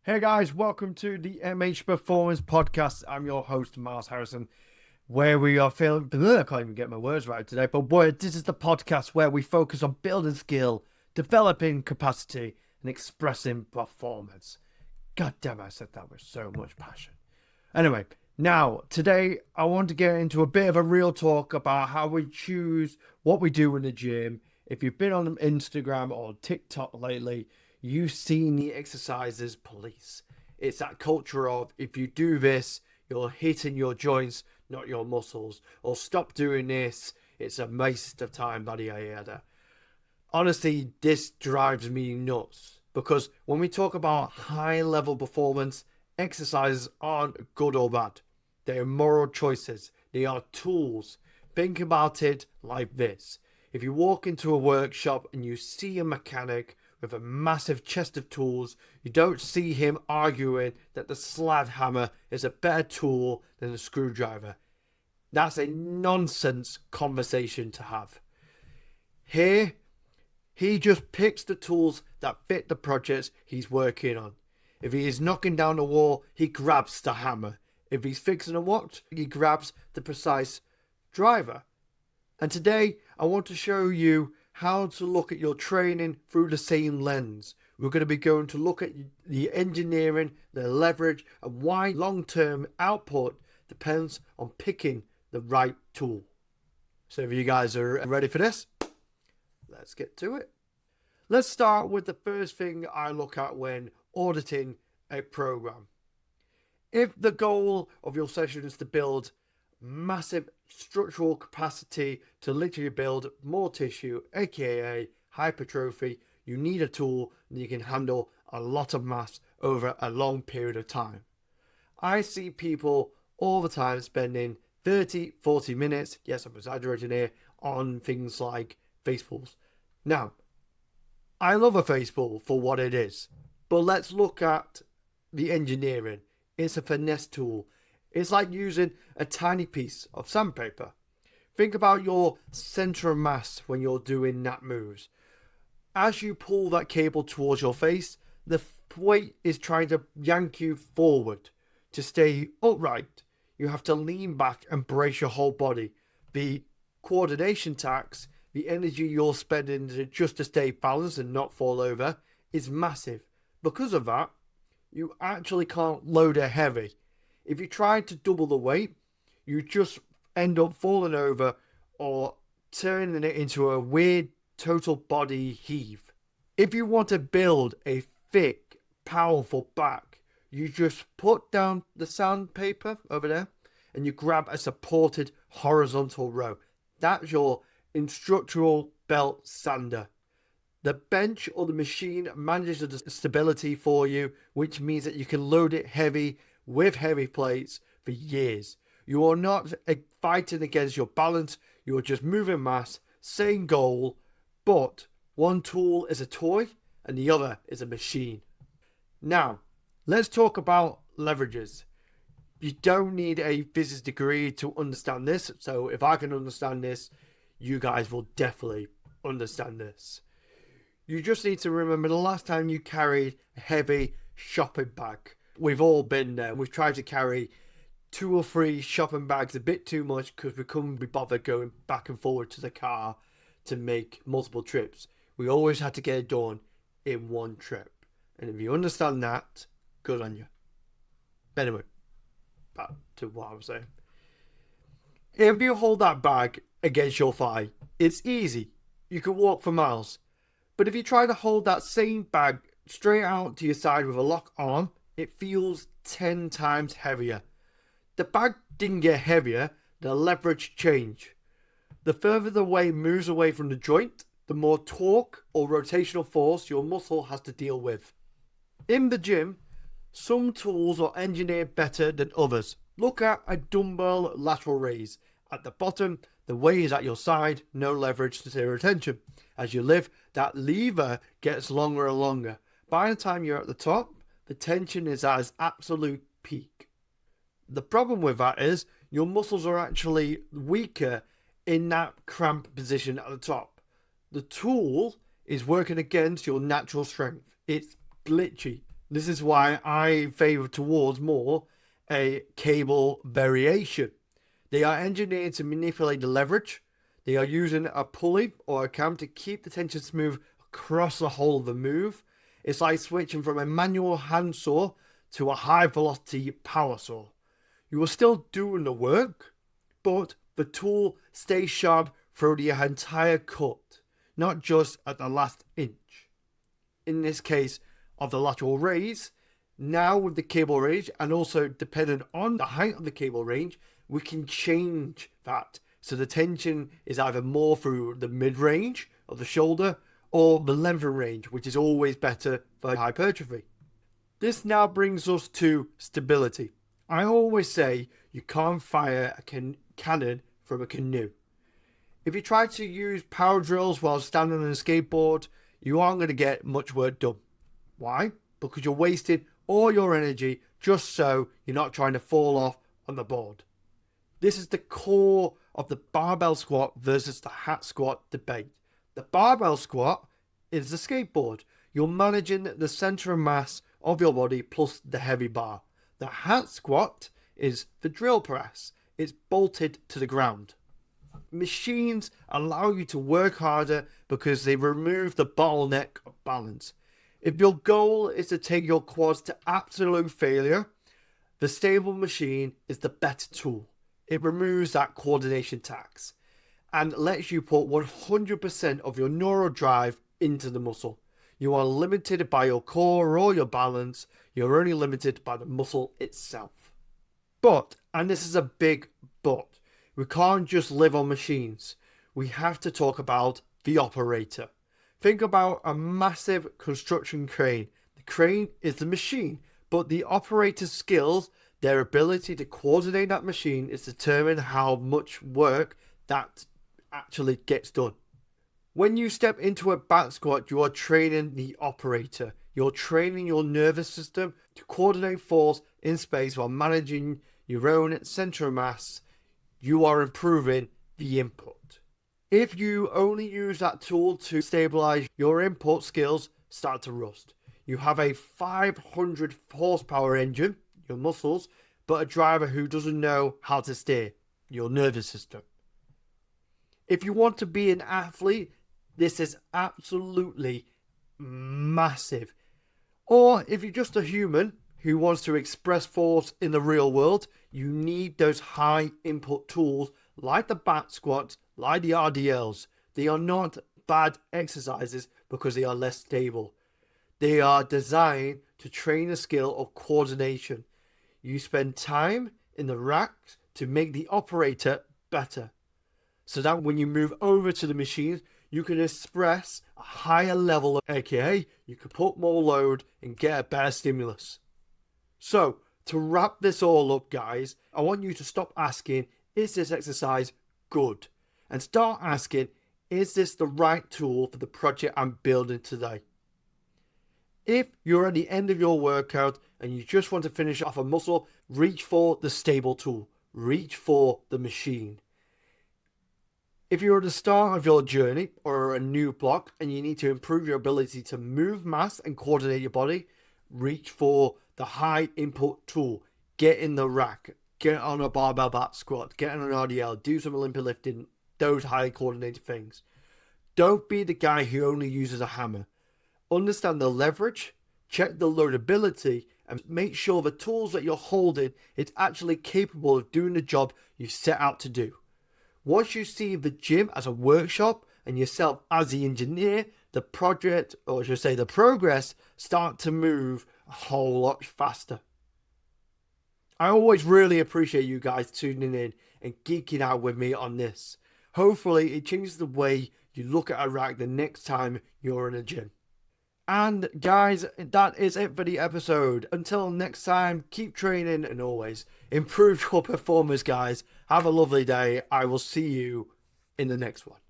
Hey guys, welcome to the MH Performance Podcast. I'm your host, Myles Harrison, where we are feeling. I can't even get my words right today, but this is the podcast where we focus on building skill, developing capacity, and expressing performance. God damn, I said that with so much passion. Anyway, now, today I want to get into a bit of a real talk about how we choose what we do in the gym. If you've been on Instagram or TikTok lately, you've seen the exercises police. It's that culture of if you do this, you're hitting your joints, not your muscles. Or stop doing this, it's a waste of time, buddy. Honestly, this drives me nuts because when we talk about high level performance, exercises aren't good or bad. They are moral choices. They are tools. Think about it like this. If you walk into a workshop and you see a mechanic with a massive chest of tools, you don't see him arguing that the sledgehammer is a better tool than a screwdriver. That's a nonsense conversation to have. Here, he just picks the tools that fit the projects he's working on. If he is knocking down a wall, he grabs the hammer. If he's fixing a watch, he grabs the precise driver. And today, I want to show you how to look at your training through the same lens. We're going to be going to look at the engineering, the leverage, and why long-term output depends on picking the right tool. So if you guys are ready for this, let's get to it. Let's start with the first thing I look at when auditing a program. If the goal of your session is to build massive structural capacity to literally build more tissue, aka hypertrophy, you need a tool that you can handle a lot of mass over a long period of time. I see people all the time spending 30-40 minutes, yes, I'm exaggerating here, on things like face pulls. Now, I love a face pull for what it is, but let's look at the engineering. It's a finesse tool. It's like using a tiny piece of sandpaper. Think about your center of mass when you're doing nap moves. As you pull that cable towards your face, the weight is trying to yank you forward. To stay upright, you have to lean back and brace your whole body. The coordination tax, the energy you're spending just to stay balanced and not fall over, is massive. Because of that, you actually can't load it heavy. If you try to double the weight, you just end up falling over or turning it into a weird total body heave. If you want to build a thick, powerful back, you just put down the sandpaper over there and you grab a supported horizontal row. That's your instructional belt sander. The bench or the machine manages the stability for you, which means that you can load it heavy with heavy plates for years. You are not fighting against your balance, you are just moving mass, same goal, but one tool is a toy and the other is a machine. Now, let's talk about leverages. You don't need a physics degree to understand this, so if I can understand this, you guys will definitely understand this. You just need to remember the last time you carried a heavy shopping bag. We've all been there. We've tried to carry 2 or 3 shopping bags a bit too much because we couldn't be bothered going back and forward to the car to make multiple trips. We always had to get it done in one trip. And if you understand that, good on you. Anyway, back to what I was saying. If you hold that bag against your thigh, it's easy. You can walk for miles. But if you try to hold that same bag straight out to your side with a lock on, it feels 10 times heavier. The bag didn't get heavier, the leverage changed. The further the weight moves away from the joint, the more torque or rotational force your muscle has to deal with. In the gym, some tools are engineered better than others. Look at a dumbbell lateral raise. At the bottom, the weight is at your side, no leverage, zero tension. As you lift, that lever gets longer and longer. By the time you're at the top, the tension is at its absolute peak. The problem with that is your muscles are actually weaker in that cramp position at the top. The tool is working against your natural strength. It's glitchy. This is why I favor towards more a cable variation. They are engineered to manipulate the leverage. They are using a pulley or a cam to keep the tension smooth across the whole of the move. It's like switching from a manual hand saw to a high velocity power saw. You are still doing the work, but the tool stays sharp through the entire cut, not just at the last inch. In this case of the lateral raise, now with the cable range and also depending on the height of the cable range, we can change that. So the tension is either more through the mid-range of the shoulder or the length range, which is always better for hypertrophy. This now brings us to stability. I always say you can't fire a cannon from a canoe. If you try to use power drills while standing on a skateboard, you aren't going to get much work done. Why? Because you're wasting all your energy just so you're not trying to fall off on the board. This is the core of the barbell squat versus the hat squat debate. The barbell squat is the skateboard. You're managing the center of mass of your body plus the heavy bar. The hat squat is the drill press. It's bolted to the ground. Machines allow you to work harder because they remove the bottleneck of balance. If your goal is to take your quads to absolute failure, the stable machine is the better tool. It removes that coordination tax and lets you put 100% of your neural drive into the muscle. You are limited by your core or your balance. You're only limited by the muscle itself. But, and this is a big but, we can't just live on machines. We have to talk about the operator. Think about a massive construction crane. The crane is the machine, but the operator's skills, their ability to coordinate that machine, is determined how much work that actually gets done. When you step into a back squat, you are training the operator. You're training your nervous system to coordinate force in space while managing your own center of mass. You are improving the input. If you only use that tool to stabilize, your input skills start to rust. You have a 500 horsepower engine, your muscles, but a driver who doesn't know how to steer, your nervous system. If you want to be an athlete, this is absolutely massive. Or if you're just a human who wants to express force in the real world, you need those high input tools like the back squats, like the RDLs. They are not bad exercises because they are less stable. They are designed to train the skill of coordination. You spend time in the racks to make the operator better, so that when you move over to the machines, you can express a higher level, aka you can put more load and get a better stimulus. So, to wrap this all up, guys, I want you to stop asking, is this exercise good? And start asking, is this the right tool for the project I'm building today? If you're at the end of your workout and you just want to finish off a muscle, reach for the stable tool. Reach for the machine. If you're at the start of your journey or a new block and you need to improve your ability to move mass and coordinate your body, reach for the high input tool. Get in the rack, get on a barbell back squat, get on an RDL, do some Olympic lifting, those highly coordinated things. Don't be the guy who only uses a hammer. Understand the leverage, check the loadability, and make sure the tools that you're holding is actually capable of doing the job you set out to do. Once you see the gym as a workshop and yourself as the engineer, the project, or I should say the progress, start to move a whole lot faster. I always really appreciate you guys tuning in and geeking out with me on this. Hopefully it changes the way you look at a rack the next time you're in a gym. And guys, that is it for the episode. Until next time, keep training and always improve your performance, guys. Have a lovely day. I will see you in the next one.